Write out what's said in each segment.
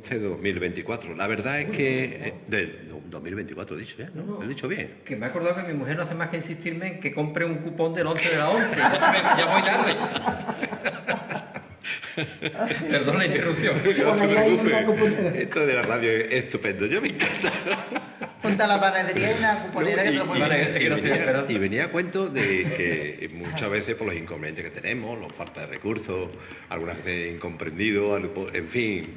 de 2024. La verdad es que... de 2024 he dicho, ¿eh? ¿No? ¿Lo he dicho bien? Que me he acordado que mi mujer no hace más que insistirme en que compre un cupón del 11 de la 11. Ya voy tarde. Perdón la interrupción. No te preocupes. Esto de la radio es estupendo. Yo me encanta. Junta a la panadería y una cuponera que te lo puedes Y venía a cuento de que muchas veces por los inconvenientes que tenemos, la falta de recursos, algunas veces incomprendido, en fin,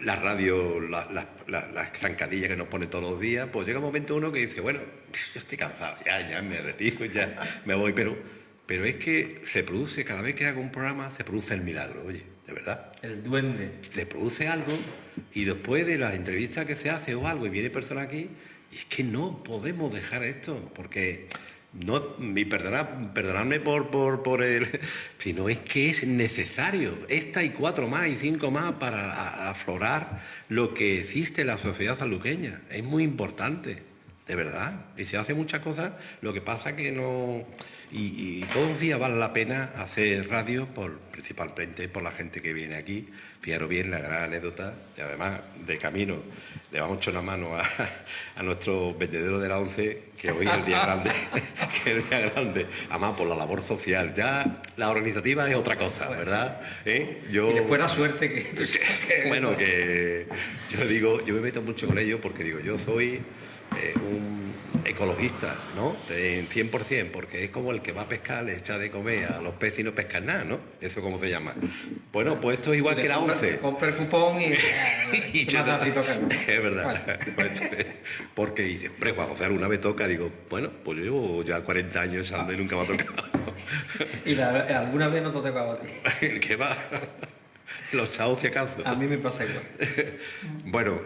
la radio, las zancadillas que nos pone todos los días, pues llega un momento uno que dice, bueno, yo estoy cansado, ya me retiro, ya me voy, pero es que se produce, cada vez que hago un programa, se produce el milagro, oye, de verdad. El duende. Se produce algo y después de las entrevistas que se hace o algo y viene persona aquí, y es que no podemos dejar esto, porque no, y perdonadme por el, sino es que es necesario esta y 4 más y 5 más para aflorar lo que existe en la sociedad sanluqueña. Es muy importante, de verdad. Y se hace muchas cosas, lo que pasa que no... Y todos los días vale la pena hacer radio, principalmente por la gente que viene aquí. Fijaros bien la gran anécdota, y además de camino le vamos a echar una mano a nuestro vendedero de la 11, que hoy es el día grande, que es el día grande, además por la labor social. Ya la organizativa es otra cosa, ¿verdad? Y después la suerte bueno, que yo digo, yo me meto mucho con ellos porque digo, yo soy un ecologista, ¿no? En 100%, porque es como el que va a pescar, le echa de comer a los peces y no pescan nada, ¿no? ¿Eso cómo se llama? Bueno, pues esto es igual que la 11. Compra el cupón y es verdad. Porque dice, hombre, cuando José alguna vez toca, digo, bueno, pues yo llevo ya 40 años ando y nunca me ha tocado. ¿Y alguna vez no te ha tocado a ti? ¿Qué va? Los chavos, si acaso. A mí me pasa igual. Bueno,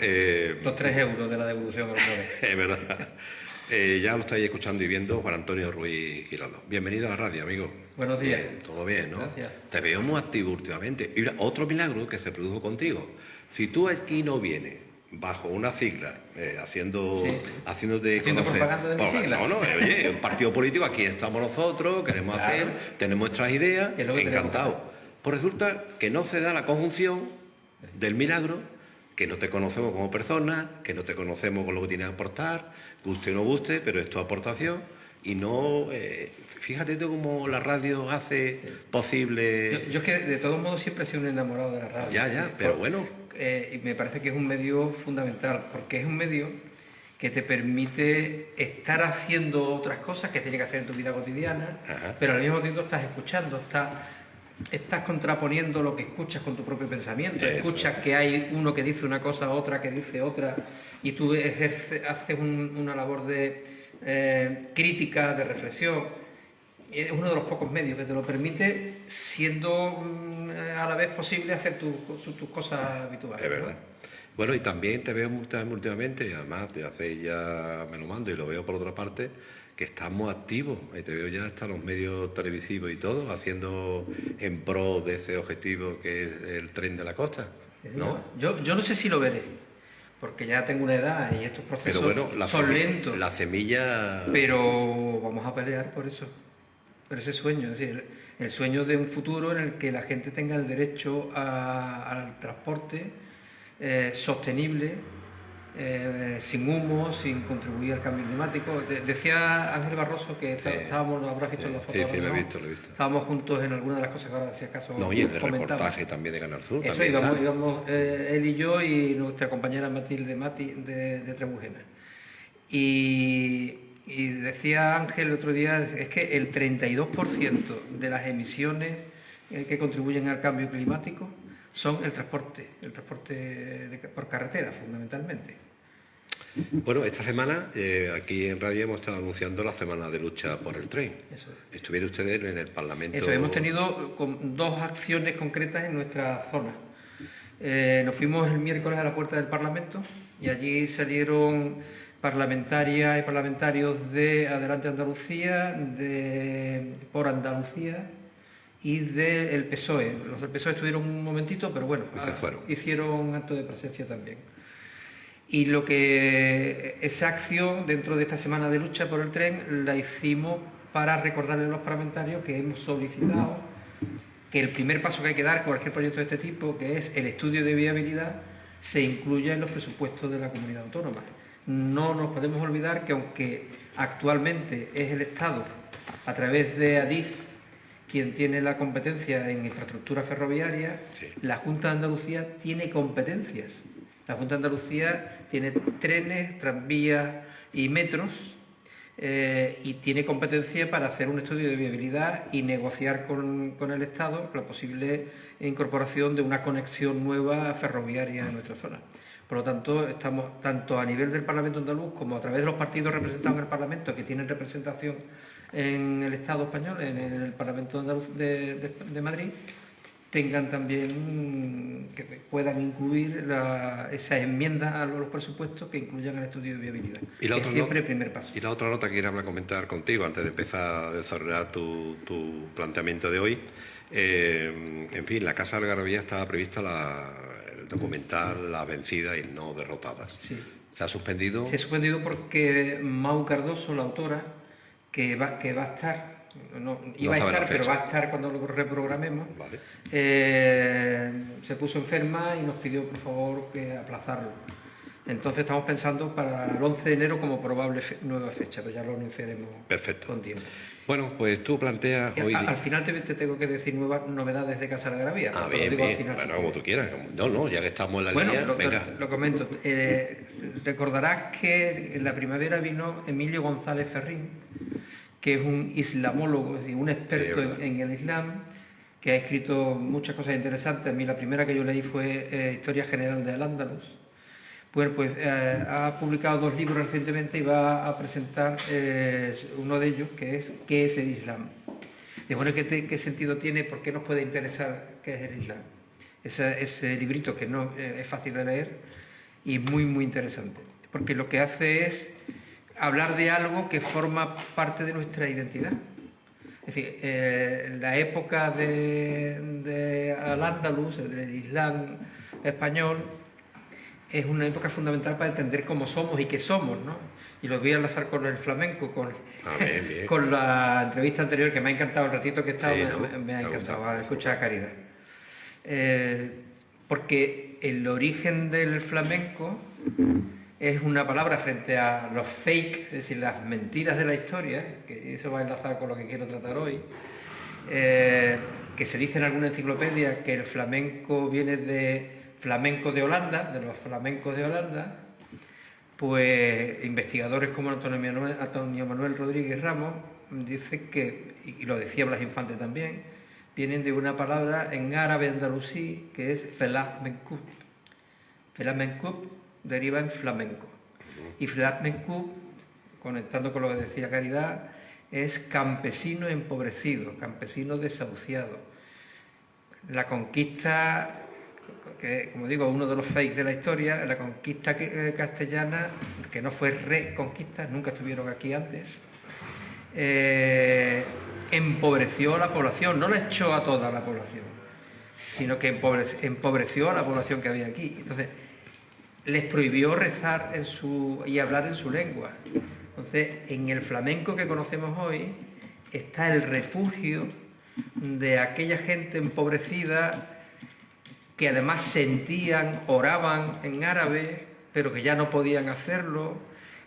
los 3 euros de la devolución alguna vez. Es verdad. Ya lo estáis escuchando y viendo, Juan Antonio Ruiz Giraldo. Bienvenido a la radio, amigo. Buenos días. Bien, todo bien, ¿no? Gracias. Te veo muy activo últimamente. Y otro milagro que se produjo contigo. Si tú aquí no vienes bajo una sigla, haciéndote conocer... propaganda de mi sigla. No, oye, un partido político, aquí estamos nosotros, queremos hacer, tenemos nuestras ideas, encantado. Pues resulta que no se da la conjunción del milagro, que no te conocemos como persona, que no te conocemos con lo que tienes que aportar, guste o no guste, pero es tu aportación, y no... fíjate tú cómo la radio hace posible... Yo es que de todos modos siempre he sido un enamorado de la radio. Ya, pero bueno... y me parece que es un medio fundamental, porque es un medio que te permite estar haciendo otras cosas que tienes que hacer en tu vida cotidiana, pero al mismo tiempo estás escuchando, estás contraponiendo lo que escuchas con tu propio pensamiento. Escuchas que hay uno que dice una cosa, otra que dice otra, y tú haces una labor de crítica, de reflexión. Es uno de los pocos medios que te lo permite, siendo a la vez posible hacer tus cosas habituales. Es verdad. Bueno, y también te veo últimamente, además te hace ya, me lo mando y lo veo por otra parte, que estás muy activo, y te veo ya hasta los medios televisivos y todo, haciendo en pro de ese objetivo que es el tren de la costa, ¿no? Yo no sé si lo veré, porque ya tengo una edad y estos procesos son lentos. La semilla... Pero vamos a pelear por eso, por ese sueño, es decir, el sueño de un futuro en el que la gente tenga el derecho al transporte sostenible, sin humo, sin contribuir al cambio climático. Decía Ángel Barroso que estábamos, lo habrás visto en la foto. Sí, lo he visto. Estábamos juntos en alguna de las cosas que ahora, si acaso, no, y en el reportaje también de Canal Sur. Eso, íbamos él y yo y nuestra compañera Matilde de Trebujena. Y decía Ángel el otro día, es que el 32% de las emisiones que contribuyen al cambio climático son el transporte por carretera, fundamentalmente. Bueno, esta semana aquí en radio hemos estado anunciando la semana de lucha por el tren. Eso es. Estuvieron ustedes en el Parlamento... Eso, hemos tenido 2 acciones concretas en nuestra zona. Nos fuimos el miércoles a la puerta del Parlamento y allí salieron parlamentarias y parlamentarios de Adelante Andalucía, por Andalucía y del PSOE. Los del PSOE estuvieron un momentito, pero bueno, hicieron acto de presencia también. Y esa acción dentro de esta semana de lucha por el tren la hicimos para recordarle a los parlamentarios que hemos solicitado que el primer paso que hay que dar con cualquier proyecto de este tipo, que es el estudio de viabilidad, se incluya en los presupuestos de la comunidad autónoma. No nos podemos olvidar que aunque actualmente es el Estado, a través de Adif, quien tiene la competencia en infraestructura ferroviaria, sí, la Junta de Andalucía tiene competencias. La Junta de Andalucía tiene trenes, tranvías y metros, y tiene competencia para hacer un estudio de viabilidad y negociar con el Estado la posible incorporación de una conexión nueva ferroviaria en nuestra zona. Por lo tanto, estamos tanto a nivel del Parlamento andaluz como a través de los partidos representados en el Parlamento, que tienen representación en el Estado español, en el Parlamento andaluz de Madrid, tengan también, que puedan incluir esas enmiendas a los presupuestos que incluyan el estudio de viabilidad. Y la que es siempre el primer paso. Y la otra nota que quería comentar contigo, antes de empezar a desarrollar tu planteamiento de hoy. En fin, la Casa de Algarabía estaba prevista el documental Las vencidas y no derrotadas. Sí. ¿Se ha suspendido? Se ha suspendido porque Mau Cardoso, la autora, que va a estar... No, iba a estar, pero va a estar cuando lo reprogramemos. Vale. Se puso enferma y nos pidió por favor que aplazarlo. Entonces estamos pensando para el 11 de enero como probable nueva fecha, pero ya lo anunciaremos. Perfecto. Con tiempo. Bueno, pues tú planteas hoy... Al final te tengo que decir nuevas novedades de Casa de Algarabía. Bien, bien. Final, bueno, como tú quieras. No, ya que estamos en la línea, venga. Lo comento. Recordarás que en la primavera vino Emilio González Ferrín, que es un islamólogo, es decir, un experto en el Islam, que ha escrito muchas cosas interesantes. A mí la primera que yo leí fue Historia General de Al-Ándalus. Pues ha publicado 2 libros recientemente y va a presentar uno de ellos, que es ¿qué es el Islam? Y bueno, ¿qué sentido tiene? ¿Por qué nos puede interesar qué es el Islam? Ese librito que no es fácil de leer y muy, muy interesante. Porque lo que hace es hablar de algo que forma parte de nuestra identidad. Es decir, la época de Al-Ándalus, del Islam español, es una época fundamental para entender cómo somos y qué somos, ¿no? Y lo voy a enlazar con el flamenco, bien. Con la entrevista anterior, que me ha encantado el ratito que he estado, sí, me ha encantado, a escuchar a Caridad. Porque el origen del flamenco es una palabra frente a los fake, es decir, las mentiras de la historia, que eso va a enlazar con lo que quiero tratar hoy, que se dice en alguna enciclopedia que el flamenco viene de flamenco de Holanda, de los flamencos de Holanda. Pues investigadores como Antonio Manuel Rodríguez Ramos dicen que, y lo decía Blas Infante también, vienen de una palabra en árabe andalusí que es flamenco. Flamenco deriva en flamenco. Y flamenco, conectando con lo que decía Caridad, es campesino empobrecido, campesino desahuciado. La conquista, que como digo, uno de los fakes de la historia, la conquista castellana, que no fue reconquista, nunca estuvieron aquí antes, empobreció a la población, no la echó a toda la población, sino que empobreció a la población que había aquí. Entonces, les prohibió rezar y hablar en su lengua. Entonces, en el flamenco que conocemos hoy está el refugio de aquella gente empobrecida que además sentían, oraban en árabe, pero que ya no podían hacerlo.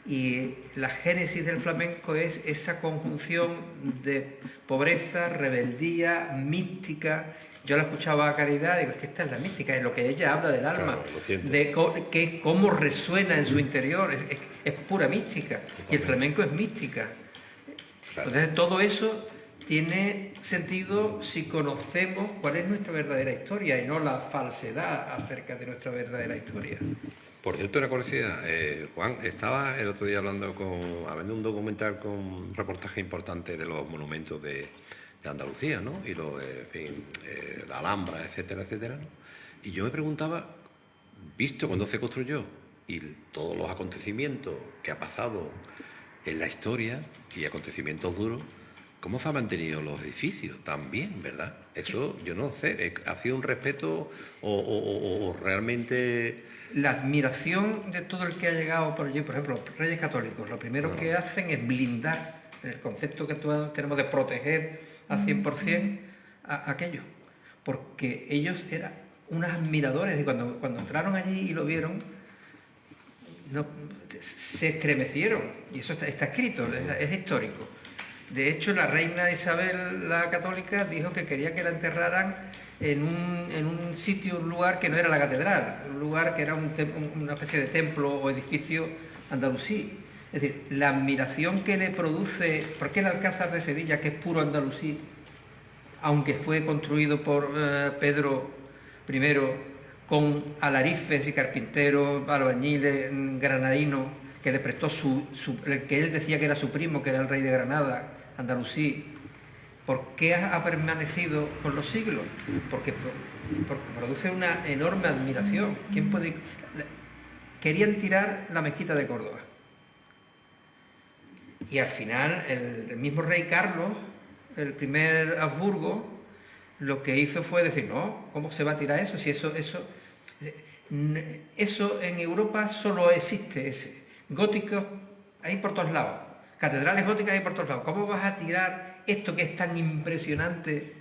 Y la génesis del flamenco es esa conjunción de pobreza, rebeldía, mística. Yo la escuchaba a Caridad y digo, es que esta es la mística, es lo que ella habla del alma, de cómo resuena en su interior, es pura mística. Y el flamenco es mística. Entonces todo eso tiene sentido si conocemos cuál es nuestra verdadera historia y no la falsedad acerca de nuestra verdadera historia. Por cierto, una curiosidad, Juan, estaba el otro día hablando un documental con un reportaje importante de los monumentos de Andalucía, ¿no? Y la Alhambra, etcétera, etcétera, ¿no? Y yo me preguntaba, visto cuando se construyó y todos los acontecimientos que ha pasado en la historia y acontecimientos duros, ¿cómo se han mantenido los edificios tan bien, verdad? Eso yo no sé, ¿ha sido un respeto o realmente...? La admiración de todo el que ha llegado por allí, por ejemplo, los Reyes Católicos, lo primero que hacen es blindar el concepto que tenemos de proteger al 100% aquello. porque ellos eran unos admiradores, y cuando entraron allí y lo vieron, se estremecieron, y eso está escrito, es histórico. De hecho, la reina Isabel la Católica dijo que quería que la enterraran en un sitio, un lugar que no era la catedral, un lugar que era una especie de templo o edificio andalusí. Es decir, la admiración que le produce, porque el Alcázar de Sevilla, que es puro andalusí, aunque fue construido por Pedro I, con alarifes y carpinteros, albañiles, granadinos, que le prestó el que él decía que era su primo, que era el rey de Granada, andalusí. ¿Por qué ha permanecido con los siglos? Porque produce una enorme admiración. Querían tirar la mezquita de Córdoba. Y al final el mismo rey Carlos, el primer Habsburgo, lo que hizo fue decir, no, ¿cómo se va a tirar eso? Si eso en Europa solo existe góticos hay por todos lados, catedrales góticas hay por todos lados. ¿Cómo vas a tirar esto que es tan impresionante,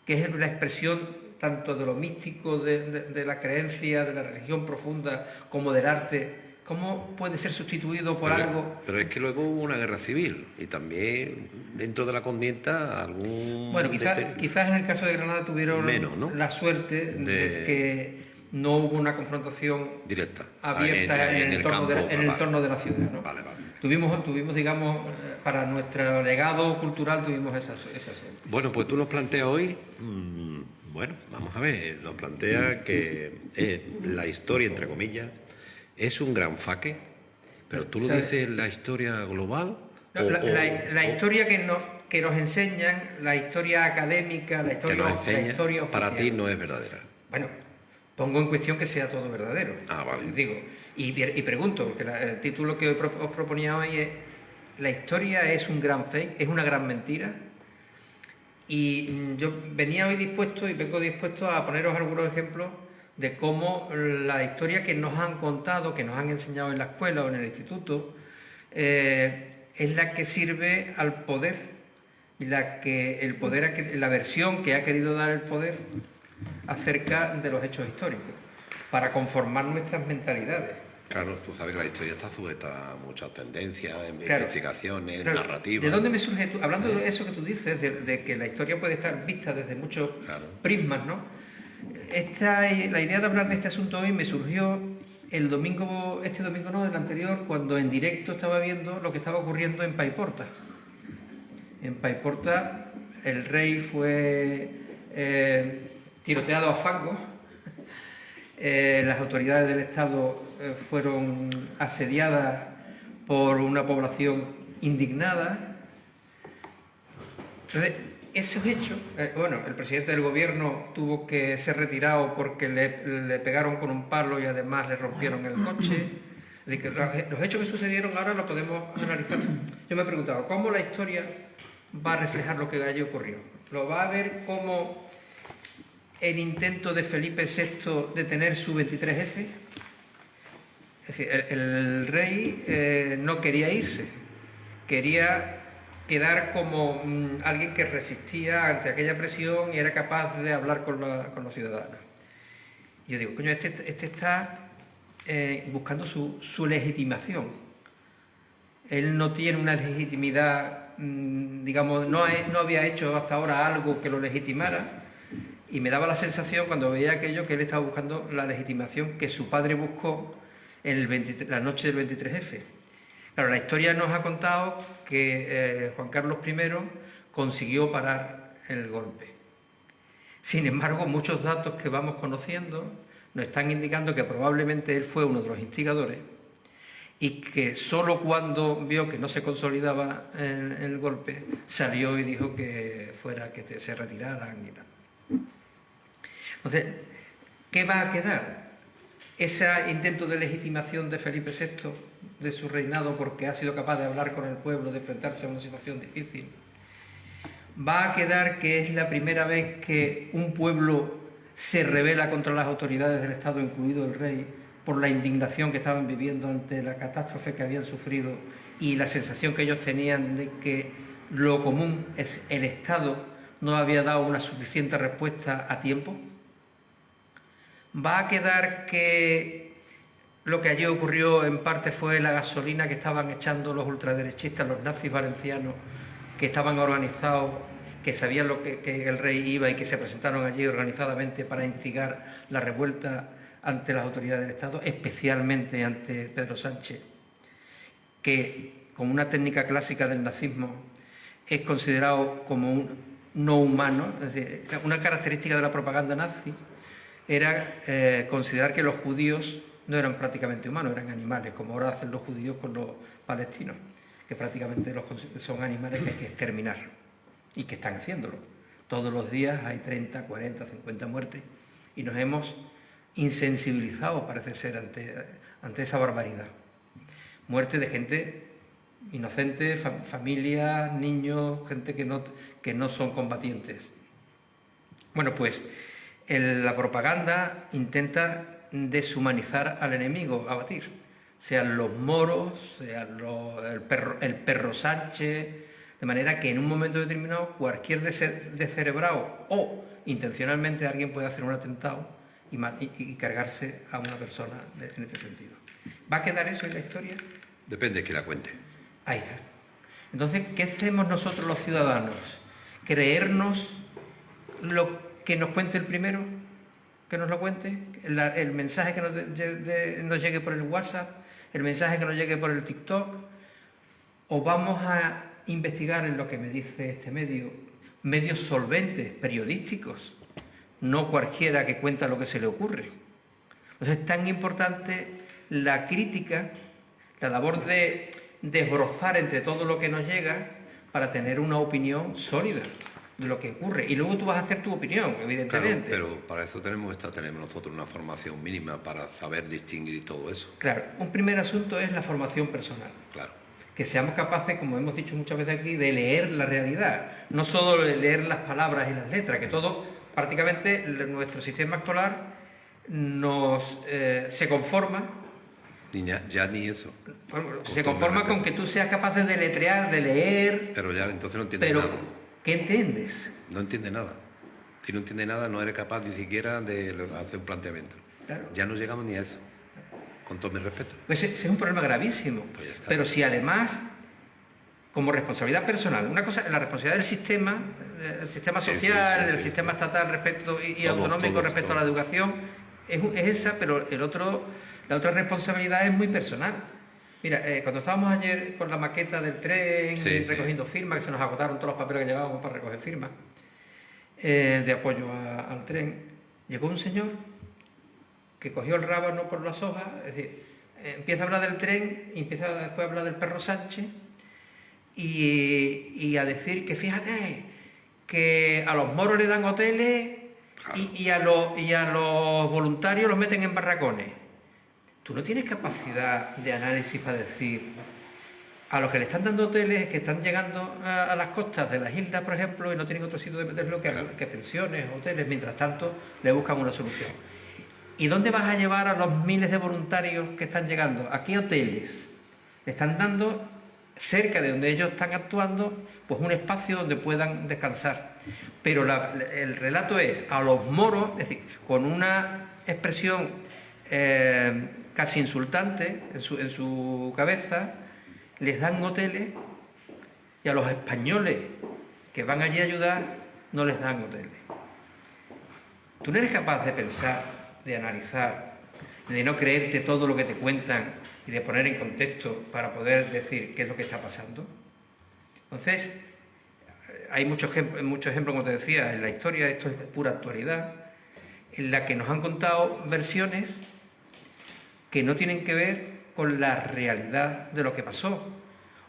que es la expresión tanto de lo místico, de la creencia, de la religión profunda, como del arte? ¿Cómo puede ser sustituido por algo? Pero es que luego hubo una guerra civil y también dentro de la contienda algún... Bueno, quizás en el caso de Granada tuvieron menos, ¿no? la suerte de que no hubo una confrontación directa abierta en el entorno de la ciudad, ¿no? Vale. Tuvimos, digamos, para nuestro legado cultural tuvimos esa suerte. Bueno, pues tú nos planteas hoy, bueno, vamos a ver, nos plantea que la historia, entre comillas, es un gran faque, pero tú lo dices la historia global. No, la historia que nos enseñan, la historia académica, la historia oficial, para ti no es verdadera. Bueno, pongo en cuestión que sea todo verdadero. Vale. Digo, y pregunto, porque el título que os proponía hoy es ¿la historia es un gran fake, es una gran mentira? Y yo vengo dispuesto a poneros algunos ejemplos de cómo la historia que nos han contado, que nos han enseñado en la escuela o en el instituto, es la que sirve al poder, la versión que ha querido dar el poder acerca de los hechos históricos, para conformar nuestras mentalidades. Claro, tú sabes que la historia está sujeta a muchas tendencias, investigaciones, narrativas. ¿De dónde me surge, hablando de eso que tú dices, de que la historia puede estar vista desde muchos prismas, ¿no? La idea de hablar de este asunto hoy me surgió el domingo no, el anterior, cuando en directo estaba viendo lo que estaba ocurriendo en Paiporta. En Paiporta el rey fue tiroteado a fangos, las autoridades del Estado fueron asediadas por una población indignada. Entonces, esos hechos, el presidente del gobierno tuvo que ser retirado porque le pegaron con un palo y además le rompieron el coche. Es decir, que los hechos que sucedieron ahora los podemos analizar. Yo me he preguntado, ¿cómo la historia va a reflejar lo que allí ocurrió? ¿Lo va a ver como el intento de Felipe VI de tener su 23F? Es decir, el rey no quería irse, quería quedar como alguien que resistía ante aquella presión y era capaz de hablar con los ciudadanos. Y yo digo, coño, este está buscando su legitimación. Él no tiene una legitimidad, digamos, no había hecho hasta ahora algo que lo legitimara, y me daba la sensación cuando veía aquello que él estaba buscando la legitimación que su padre buscó en la noche del 23F. Claro, la historia nos ha contado que Juan Carlos I consiguió parar el golpe. Sin embargo, muchos datos que vamos conociendo nos están indicando que probablemente él fue uno de los instigadores y que solo cuando vio que no se consolidaba el golpe salió y dijo que se retiraran y tal. Entonces, ¿qué va a quedar? Ese intento de legitimación de Felipe VI, de su reinado, porque ha sido capaz de hablar con el pueblo, de enfrentarse a una situación difícil. Va a quedar que es la primera vez que un pueblo se rebela contra las autoridades del Estado, incluido el rey, por la indignación que estaban viviendo ante la catástrofe que habían sufrido y la sensación que ellos tenían de que lo común es el Estado no había dado una suficiente respuesta a tiempo? ¿Va a quedar que lo que allí ocurrió en parte fue la gasolina que estaban echando los ultraderechistas, los nazis valencianos, que estaban organizados, que sabían que el rey iba y que se presentaron allí organizadamente para instigar la revuelta ante las autoridades del Estado, especialmente ante Pedro Sánchez, que con una técnica clásica del nazismo es considerado como un no humano? Es decir, una característica de la propaganda nazi era considerar que los judíos no eran prácticamente humanos, eran animales, como ahora hacen los judíos con los palestinos, que prácticamente son animales que hay que exterminar, y que están haciéndolo. Todos los días hay 30, 40, 50 muertes, y nos hemos insensibilizado, parece ser, ante esa barbaridad. Muerte de gente inocente, familias, niños, gente que no son combatientes. Bueno, pues la propaganda intenta deshumanizar al enemigo, abatir, sean los moros, sean el perro Sánchez, de manera que en un momento determinado cualquier descerebrado o intencionalmente alguien puede hacer un atentado y cargarse a una persona en este sentido. ¿Va a quedar eso en la historia? Depende de que la cuente. Ahí está. Entonces, ¿qué hacemos nosotros los ciudadanos? ¿Creernos lo que nos cuente el primero? ¿Que nos lo cuente? ¿El mensaje que nos llegue por el WhatsApp? ¿El mensaje que nos llegue por el TikTok? ¿O vamos a investigar en lo que me dice este medio? Medios solventes, periodísticos, no cualquiera que cuenta lo que se le ocurre. Entonces es tan importante la crítica, la labor de desbrozar entre todo lo que nos llega para tener una opinión sólida de lo que ocurre. Y luego tú vas a hacer tu opinión, evidentemente. Claro, pero para eso tenemos nosotros una formación mínima para saber distinguir todo eso. Claro, un primer asunto es la formación personal. Claro. Que seamos capaces, como hemos dicho muchas veces aquí, de leer la realidad. No solo de leer las palabras y las letras, que todo, prácticamente, nuestro sistema escolar se conforma. Ya ni eso. Bueno, se conforma con que tú seas capaz de deletrear, de leer. Pero ya entonces no entiendes nada. ¿Qué entiendes? No entiende nada. Si no entiende nada, no eres capaz ni siquiera de hacer un planteamiento. Claro. Ya no llegamos ni a eso. Con todo mi respeto. Pues ese es un problema gravísimo. Pues ya está. Pero si además, como responsabilidad personal, una cosa, la responsabilidad del sistema social, del sistema estatal y autonómico respecto a la educación, es esa, pero la otra responsabilidad es muy personal. Mira, cuando estábamos ayer con la maqueta del tren, recogiendo firmas, que se nos agotaron todos los papeles que llevábamos para recoger firmas, de apoyo al tren, llegó un señor que cogió el rábano por las hojas, es decir, empieza a hablar del tren y empieza después a hablar del perro Sánchez y a decir que fíjate que a los moros le dan hoteles y a los voluntarios los meten en barracones. Tú no tienes capacidad de análisis para decir a los que le están dando hoteles que están llegando a las costas de las islas, por ejemplo, y no tienen otro sitio de meterlo que pensiones, hoteles, mientras tanto le buscan una solución. ¿Y dónde vas a llevar a los miles de voluntarios que están llegando? ¿A qué hoteles? Le están dando, cerca de donde ellos están actuando, pues un espacio donde puedan descansar. Pero el relato es a los moros, es decir, con una expresión casi insultante en su cabeza, les dan hoteles, y a los españoles que van allí a ayudar no les dan hoteles. Tú no eres capaz de pensar, de analizar, de no creerte todo lo que te cuentan y de poner en contexto para poder decir qué es lo que está pasando. Entonces, hay muchos ejemplos, como te decía, en la historia, esto es pura actualidad, en la que nos han contado versiones que no tienen que ver con la realidad de lo que pasó,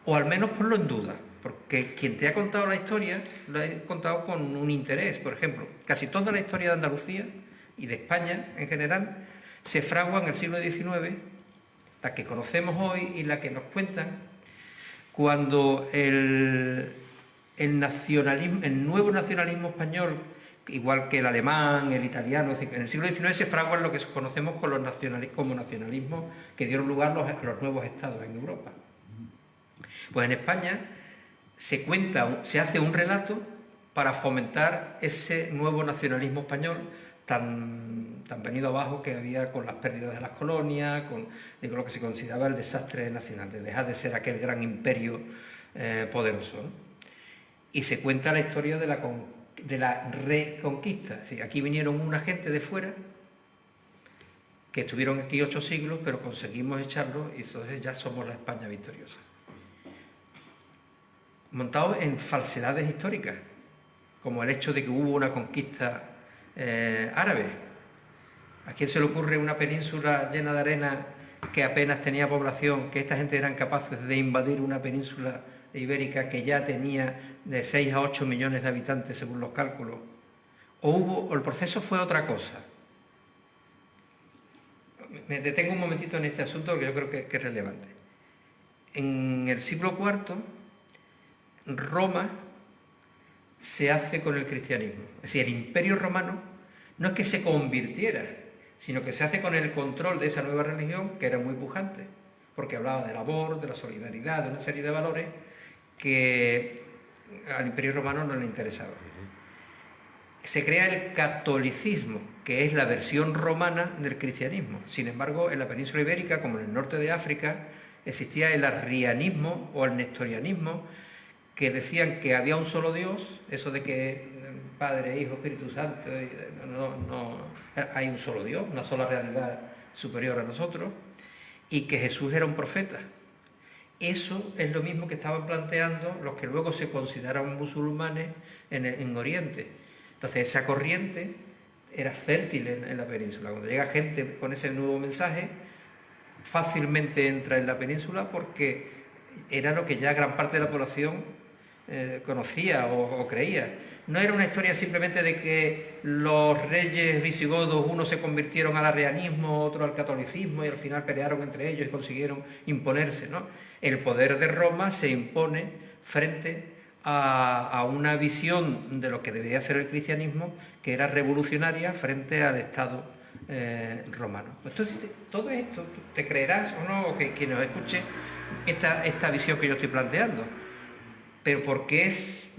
o al menos ponlo en duda, porque quien te ha contado la historia lo ha contado con un interés. Por ejemplo, casi toda la historia de Andalucía y de España en general se fragua en el siglo XIX, la que conocemos hoy y la que nos cuentan, cuando el nuevo nacionalismo español, igual que el alemán, el italiano, en el siglo XIX se fraguan lo que conocemos como nacionalismos que dieron lugar a los nuevos estados en Europa. Pues en España se hace un relato para fomentar ese nuevo nacionalismo español tan venido abajo que había con las pérdidas de las colonias, con lo que se consideraba el desastre nacional, de dejar de ser aquel gran imperio poderoso, ¿no? Y se cuenta la historia de la reconquista. Es decir, aquí vinieron una gente de fuera que estuvieron aquí 8 siglos, pero conseguimos echarlos y entonces ya somos la España victoriosa. Montados en falsedades históricas, como el hecho de que hubo una conquista árabe. ¿A quién se le ocurre una península llena de arena que apenas tenía población, que esta gente eran capaces de invadir una península ibérica que ya tenía de 6 a 8 millones de habitantes según los cálculos? O el proceso fue otra cosa. Me detengo un momentito en este asunto que yo creo que es relevante. En el siglo IV, Roma se hace con el cristianismo. Es decir, el imperio romano no es que se convirtiera, sino que se hace con el control de esa nueva religión, que era muy pujante, porque hablaba del amor, de la solidaridad, de una serie de valores que al imperio romano no le interesaba. Se crea el catolicismo, que es la versión romana del cristianismo. Sin embargo, en la península ibérica, como en el norte de África, existía el arrianismo o el nestorianismo, que decían que había un solo Dios, eso de que Padre, Hijo, Espíritu Santo, no, hay un solo Dios, una sola realidad superior a nosotros, y que Jesús era un profeta. Eso es lo mismo que estaban planteando los que luego se consideraban musulmanes en Oriente. Entonces esa corriente era fértil en la península. Cuando llega gente con ese nuevo mensaje, fácilmente entra en la península porque era lo que ya gran parte de la población conocía o creía. No era una historia simplemente de que los reyes visigodos, unos se convirtieron al arrianismo, otros al catolicismo y al final pelearon entre ellos y consiguieron imponerse, ¿no? El poder de Roma se impone frente a una visión de lo que debía ser el cristianismo, que era revolucionaria frente al Estado romano. Entonces, todo esto, ¿te creerás o no, o que quien nos escuche esta visión que yo estoy planteando? Pero ¿por qué es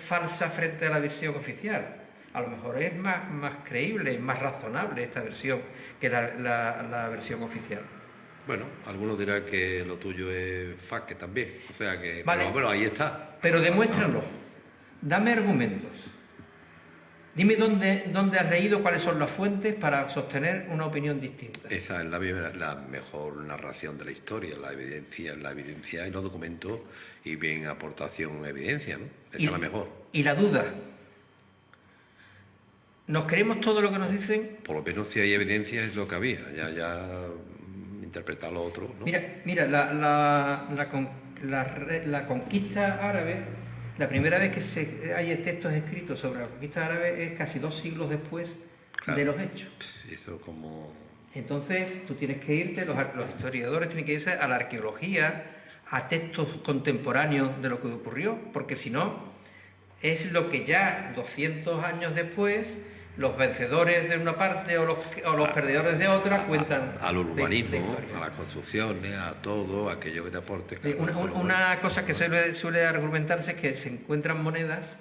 falsa frente a la versión oficial? A lo mejor es más creíble, más razonable esta versión que la versión oficial. Bueno, algunos dirán que lo tuyo es faque también, o sea que... Vale, pero ahí está. Pero demuéstralo, dame argumentos. Dime dónde has leído, cuáles son las fuentes para sostener una opinión distinta. Esa es la mejor narración de la historia, la evidencia y los documentos y bien aportación evidencia, ¿no? Esa es la mejor. Y la duda. ¿Nos creemos todo lo que nos dicen? Por lo menos si hay evidencia es lo que había, ya interpretar lo otro, ¿no? Mira, la conquista árabe, la primera vez que hay textos escritos sobre la conquista árabe es casi 2 siglos después de los hechos. Eso como... Entonces tú tienes que irte, los historiadores tienen que irse a la arqueología, a textos contemporáneos de lo que ocurrió, porque si no, es lo que ya 200 años después los vencedores de una parte o los perdedores de otra cuentan. Al urbanismo, a las construcciones, a todo aquello que te aporte. Claro, una cosa que suele argumentarse es que se encuentran monedas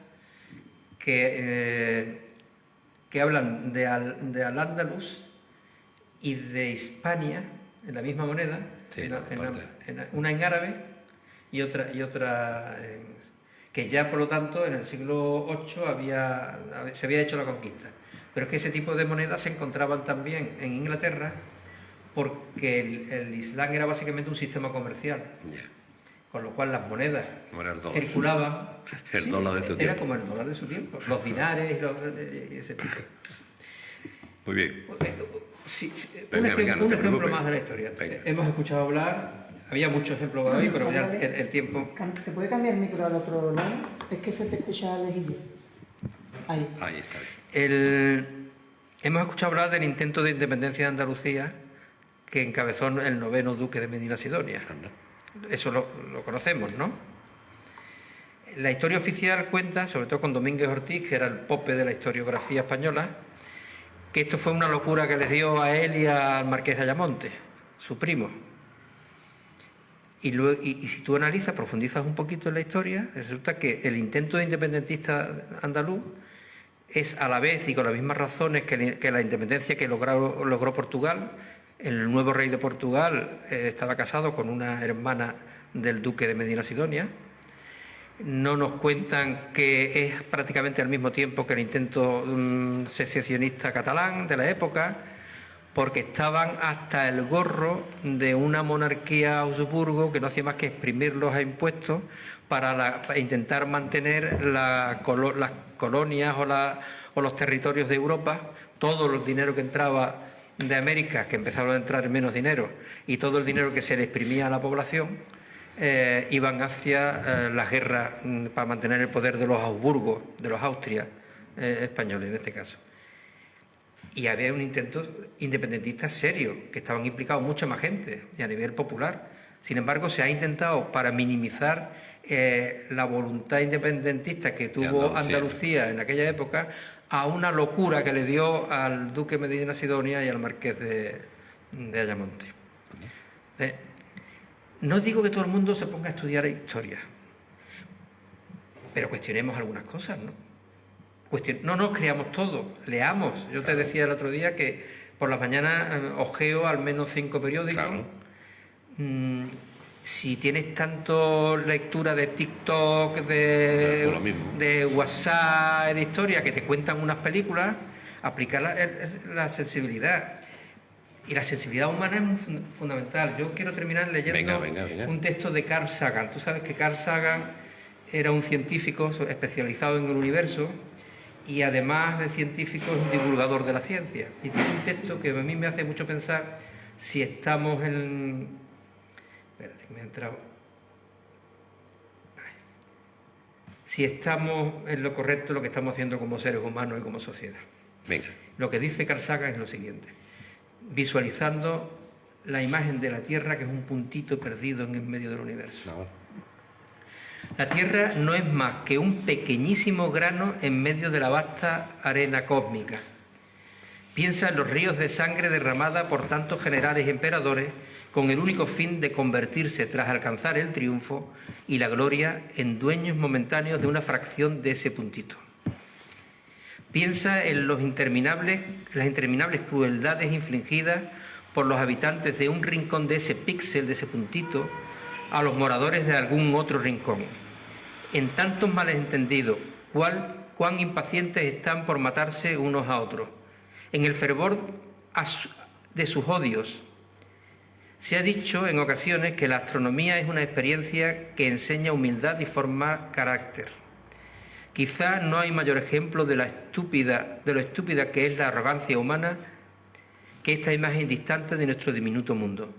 que hablan de Al-Ándalus y de Hispania en la misma moneda, sí, una en árabe y otra que ya por lo tanto en el siglo VIII se había hecho la conquista. Pero es que ese tipo de monedas se encontraban también en Inglaterra porque el Islam era básicamente un sistema comercial. Yeah. Con lo cual las monedas circulaban. El dólar de su tiempo. Era como el dólar de su tiempo, los dinares y ese tipo. Muy bien. Un ejemplo más de la historia. Venga. Hemos escuchado hablar, había muchos ejemplos hoy, pero ya el tiempo... ¿Te puede cambiar el micro al otro lado? Es que se te escucha lejillo. Ahí está. Hemos escuchado hablar del intento de independencia de Andalucía que encabezó el 9º duque de Medina Sidonia. Eso lo conocemos, ¿no? La historia oficial cuenta, sobre todo con Domínguez Ortiz, que era el pope de la historiografía española, que esto fue una locura que les dio a él y al marqués de Ayamonte, su primo. Y si tú analizas, profundizas un poquito en la historia, resulta que el intento independentista andaluz es a la vez y con las mismas razones que la independencia que logró Portugal. El nuevo rey de Portugal estaba casado con una hermana del duque de Medina Sidonia. No nos cuentan que es prácticamente al mismo tiempo que el intento secesionista catalán de la época, porque estaban hasta el gorro de una monarquía Habsburgo que no hacía más que exprimirlos a impuestos para intentar mantener las colonias o los territorios de Europa. Todo el dinero que entraba de América, que empezaron a entrar menos dinero, y todo el dinero que se le exprimía a la población, iban hacia las guerras para mantener el poder de los Habsburgos, de los Austrias españoles en este caso. Y había un intento independentista serio, que estaban implicados mucha más gente y a nivel popular. Sin embargo, se ha intentado, para minimizar la voluntad independentista que tuvo Andalucía en aquella época, a una locura que le dio al duque Medina Sidonia y al marqués de Ayamonte. No digo que todo el mundo se ponga a estudiar historia, pero cuestionemos algunas cosas, ¿no? No nos creamos todo, leamos. Yo te decía el otro día que por las mañanas ojeo al menos 5 periódicos. Claro. Si tienes tanto lectura de TikTok, de WhatsApp, de historia, que te cuentan unas películas, aplicar la sensibilidad. Y la sensibilidad humana es muy fundamental. Yo quiero terminar leyendo venga. un texto de Carl Sagan. Tú sabes que Carl Sagan era un científico especializado en el universo y además de científico es un divulgador de la ciencia. Y tiene un texto que a mí me hace mucho pensar si estamos en... Espérate, que me ha entrado... Si estamos en lo correcto, lo que estamos haciendo como seres humanos y como sociedad. Venga. Lo que dice Carl Sagan es lo siguiente: visualizando la imagen de la Tierra, que es un puntito perdido en el medio del universo. No. La Tierra no es más que un pequeñísimo grano en medio de la vasta arena cósmica. Piensa en los ríos de sangre derramada por tantos generales y emperadores con el único fin de convertirse, tras alcanzar el triunfo y la gloria, en dueños momentáneos de una fracción de ese puntito. Piensa en las interminables crueldades infligidas por los habitantes de un rincón de ese píxel, de ese puntito, a los moradores de algún otro rincón. En tantos malentendidos, cuán impacientes están por matarse unos a otros. En el fervor de sus odios. Se ha dicho en ocasiones que la astronomía es una experiencia que enseña humildad y forma carácter. Quizá no hay mayor ejemplo de lo estúpida que es la arrogancia humana que esta imagen distante de nuestro diminuto mundo.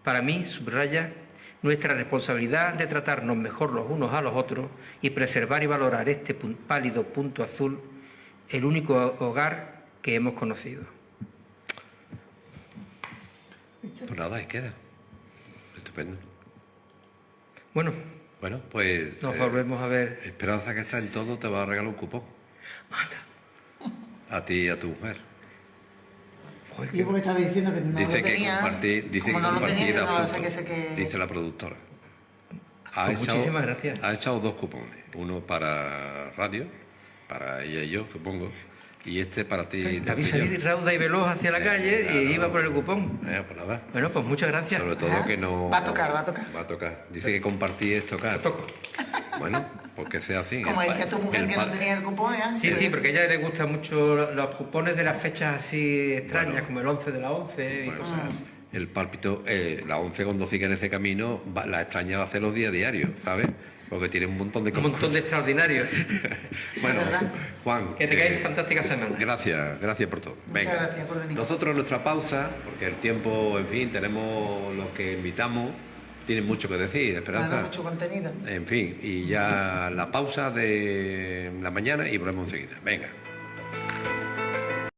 Para mí, subraya, nuestra responsabilidad de tratarnos mejor los unos a los otros y preservar y valorar este pálido punto azul, el único hogar que hemos conocido. Pues nada, ahí queda. Estupendo. Bueno, pues... nos volvemos a ver. Esperanza, que está en todo, te va a regalar un cupón. A ti y a tu mujer. Yo porque estaba diciendo que no Dice lo que tenías, compartir, dice como que no lo tenía, compartir yo no da sé fruto, que sé que... dice la productora. Muchísimas gracias. Ha echado 2 cupones. Uno para radio, para ella y yo, supongo. Y este para ti. David salí rauda y veloz hacia la calle y iba por el cupón. Pues nada. Bueno, pues muchas gracias. Sobre todo que no... Va a tocar. Va a tocar. Dice que compartir es tocar. Toco. Bueno, porque sea así. Como decía tu mujer que no tenía el cupón, ¿eh? Sí, porque a ella le gustan mucho los cupones de las fechas así extrañas, Bueno. como el 11 de la 11 y cosas así. El pálpito, la 11 cuando sigue en ese camino, la extraña va a hacer los días diarios, ¿sabes? Porque tiene un montón de Un montón de extraordinarios. Bueno, Es verdad. Juan. Que tengáis fantástica semana. Gracias por todo. Muchas Venga. gracias por venir. Nosotros nuestra pausa, porque el tiempo, en fin, tenemos los que invitamos, tienen mucho que decir, Esperanza. Claro, mucho contenido. En fin, y ya la pausa de la mañana y volvemos enseguida. Venga.